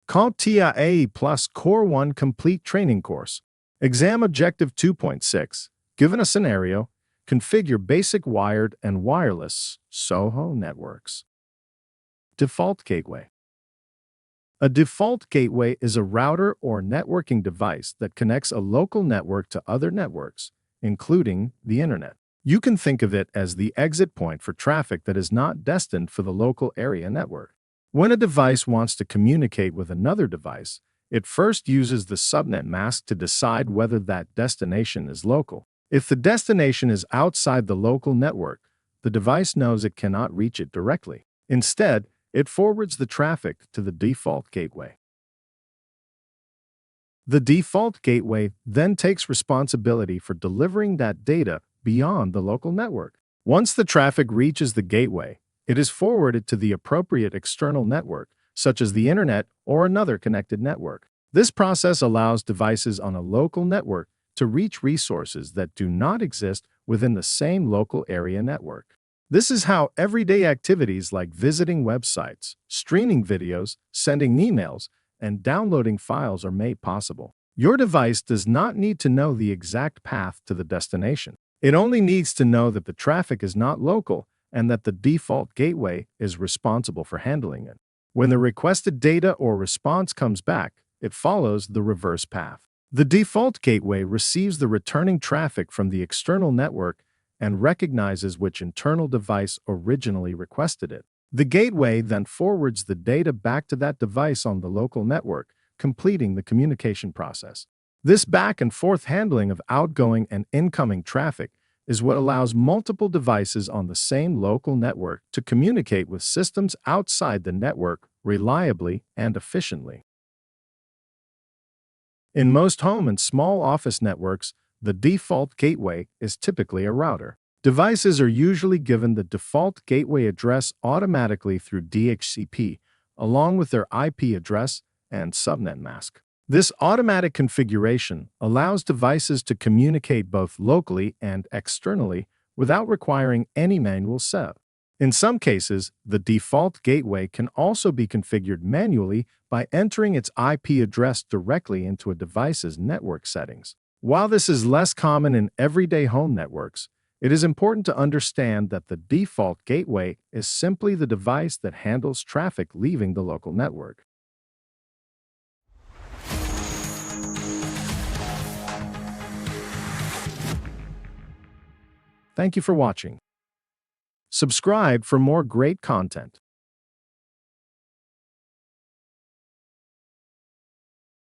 CompTIA A Plus Core 1 Complete Training Course. Exam Objective 2.6. Given a scenario, configure basic wired and wireless SOHO networks. Default Gateway. A default gateway is a router or networking device that connects a local network to other networks, including the Internet. You can think of it as the exit point for traffic that is not destined for the local area network. When a device wants to communicate with another device, it first uses the subnet mask to decide whether that destination is local. If the destination is outside the local network, the device knows it cannot reach it directly. Instead, it forwards the traffic to the default gateway. The default gateway then takes responsibility for delivering that data beyond the local network. Once the traffic reaches the gateway, it is forwarded to the appropriate external network, such as the Internet or another connected network. This process allows devices on a local network to reach resources that do not exist within the same local area network. This is how everyday activities like visiting websites, streaming videos, sending emails, and downloading files are made possible. Your device does not need to know the exact path to the destination. It only needs to know that the traffic is not local and that the default gateway is responsible for handling it. When the requested data or response comes back, it follows the reverse path. The default gateway receives the returning traffic from the external network and recognizes which internal device originally requested it. The gateway then forwards the data back to that device on the local network, completing the communication process. This back and forth handling of outgoing and incoming traffic is what allows multiple devices on the same local network to communicate with systems outside the network reliably and efficiently. In most home and small office networks, the default gateway is typically a router. Devices are usually given the default gateway address automatically through DHCP, along with their IP address and subnet mask. This automatic configuration allows devices to communicate both locally and externally without requiring any manual setup. In some cases, the default gateway can also be configured manually by entering its IP address directly into a device's network settings. While this is less common in everyday home networks, it is important to understand that the default gateway is simply the device that handles traffic leaving the local network. Thank you for watching. Subscribe for more great content.